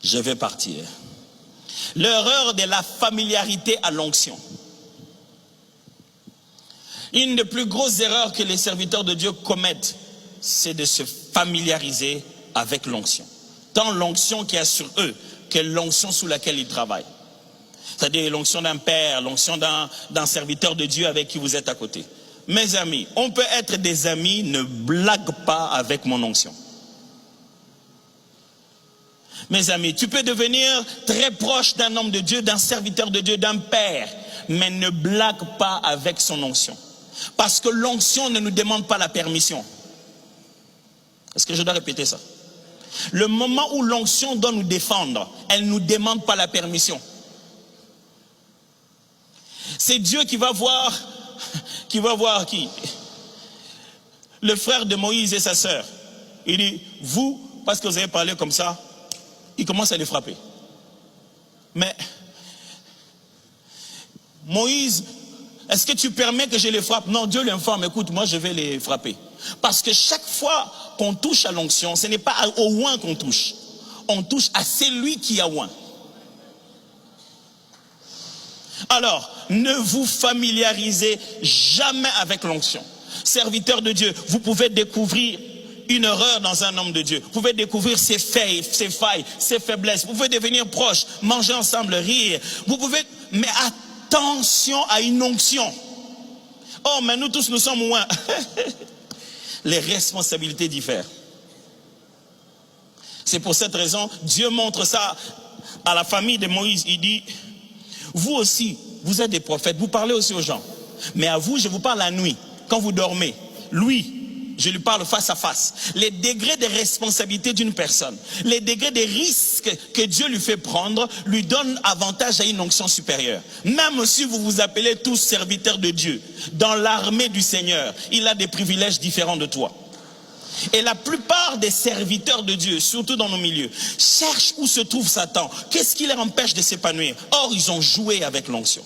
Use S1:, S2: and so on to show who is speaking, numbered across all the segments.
S1: Je vais partir. L'erreur de la familiarité à l'onction. Une des plus grosses erreurs que les serviteurs de Dieu commettent, c'est de se familiariser avec l'onction. Tant l'onction qu'il y a sur eux, que l'onction sous laquelle ils travaillent. C'est-à-dire l'onction d'un père, l'onction d'un serviteur de Dieu avec qui vous êtes à côté. Mes amis, on peut être des amis, ne blague pas avec mon onction. Mes amis, tu peux devenir très proche d'un homme de Dieu, d'un serviteur de Dieu, d'un père, mais ne blague pas avec son onction. Parce que l'onction ne nous demande pas la permission. Est-ce que je dois répéter ça? Le moment où l'onction doit nous défendre, elle ne nous demande pas la permission. C'est Dieu qui va voir qui? Le frère de Moïse et sa sœur. Il dit, vous, parce que vous avez parlé comme ça, il commence à les frapper. Mais, Moïse, est-ce que tu permets que je les frappe? Non, Dieu l'informe, écoute, moi je vais les frapper. Parce que chaque fois qu'on touche à l'onction, ce n'est pas au oint qu'on touche. On touche à celui qui a oint. Alors, ne vous familiarisez jamais avec l'onction. Serviteur de Dieu, vous pouvez découvrir une erreur dans un homme de Dieu. Vous pouvez découvrir ses failles, ses faiblesses. Vous pouvez devenir proches, manger ensemble, rire. Vous pouvez, mais attention à une onction. Oh, mais nous tous, nous sommes moins. Les responsabilités diffèrent. C'est pour cette raison, Dieu montre ça à la famille de Moïse. Il dit, vous aussi, vous êtes des prophètes, vous parlez aussi aux gens. Mais à vous, je vous parle la nuit, quand vous dormez. Lui, je lui parle face à face. Les degrés de responsabilité d'une personne, les degrés de risques que Dieu lui fait prendre, lui donnent avantage à une onction supérieure. Même si vous vous appelez tous serviteurs de Dieu, dans l'armée du Seigneur, il a des privilèges différents de toi. Et la plupart des serviteurs de Dieu, surtout dans nos milieux, cherchent où se trouve Satan. Qu'est-ce qui les empêche de s'épanouir? Or, ils ont joué avec l'onction.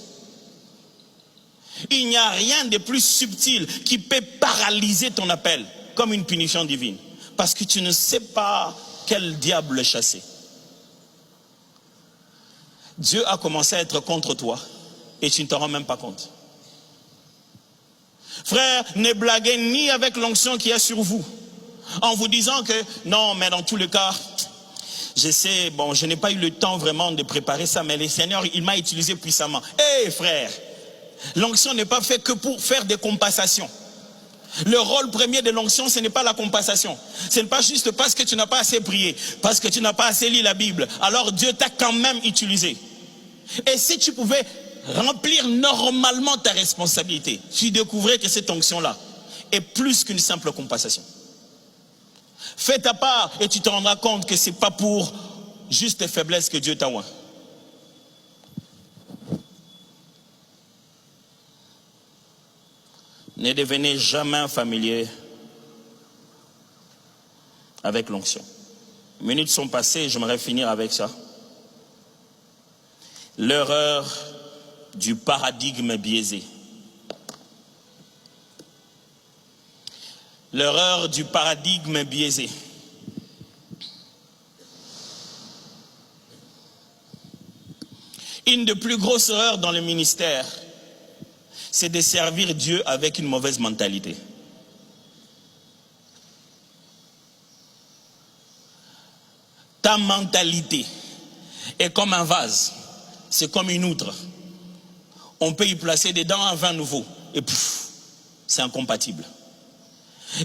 S1: Il n'y a rien de plus subtil qui peut paralyser ton appel, comme une punition divine. Parce que tu ne sais pas quel diable chasser. Dieu a commencé à être contre toi et tu ne t'en rends même pas compte. Frère, ne blaguez ni avec l'onction qui est sur vous, en vous disant que non, mais dans tous les cas, je sais, bon, je n'ai pas eu le temps vraiment de préparer ça, mais le Seigneur, il m'a utilisé puissamment. Hé frère, l'onction n'est pas faite que pour faire des compensations. Le rôle premier de l'onction, ce n'est pas la compensation. Ce n'est pas juste parce que tu n'as pas assez prié, parce que tu n'as pas assez lu la Bible. Alors Dieu t'a quand même utilisé. Et si tu pouvais remplir normalement ta responsabilité, tu découvrais que cette onction-là est plus qu'une simple compensation. Fais ta part et tu te rendras compte que ce n'est pas pour juste tes faiblesses que Dieu t'a oint. Ne devenez jamais familier avec l'onction. Les minutes sont passées, j'aimerais finir avec ça. L'erreur du paradigme biaisé. L'erreur du paradigme biaisé. Une des plus grosses erreurs dans le ministère, c'est de servir Dieu avec une mauvaise mentalité. Ta mentalité est comme un vase, c'est comme une outre. On peut y placer dedans un vin nouveau et pouf, c'est incompatible.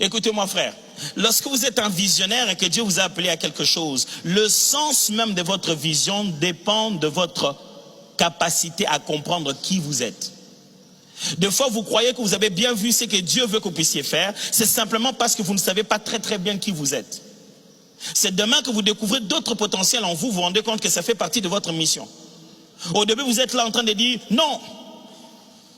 S1: Écoutez-moi frère, lorsque vous êtes un visionnaire et que Dieu vous a appelé à quelque chose, le sens même de votre vision dépend de votre capacité à comprendre qui vous êtes. Des fois, vous croyez que vous avez bien vu ce que Dieu veut que vous puissiez faire. C'est simplement parce que vous ne savez pas très bien qui vous êtes. C'est demain que vous découvrez d'autres potentiels en vous, vous vous rendez compte que ça fait partie de votre mission. Au début, vous êtes là en train de dire, non,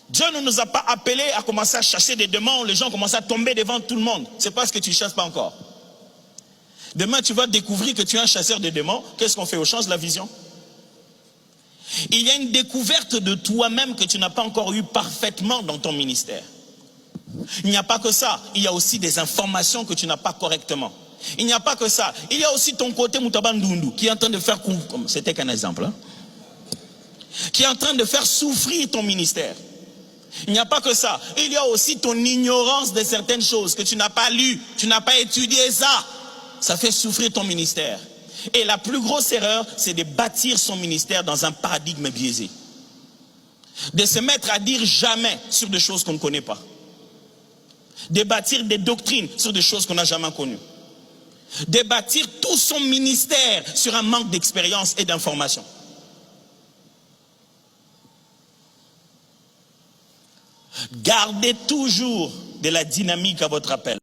S1: Dieu ne nous a pas appelés à commencer à chasser des démons. Les gens commencent à tomber devant tout le monde. C'est parce que tu ne chasses pas encore. Demain, tu vas découvrir que tu es un chasseur de démons. Qu'est-ce qu'on fait? On change la vision. Il y a une découverte de toi-même que tu n'as pas encore eu parfaitement dans ton ministère. Il n'y a pas que ça, il y a aussi des informations que tu n'as pas correctement. Il n'y a pas que ça. Il y a aussi ton côté Moutabandundu qui est en train de faire, c'était qu'un exemple, hein, qui est en train de faire souffrir ton ministère. Il n'y a pas que ça. Il y a aussi ton ignorance de certaines choses que tu n'as pas lues, tu n'as pas étudié ça. Ça fait souffrir ton ministère. Et la plus grosse erreur, c'est de bâtir son ministère dans un paradigme biaisé. De se mettre à dire jamais sur des choses qu'on ne connaît pas. De bâtir des doctrines sur des choses qu'on n'a jamais connues. De bâtir tout son ministère sur un manque d'expérience et d'information. Gardez toujours de la dynamique à votre appel.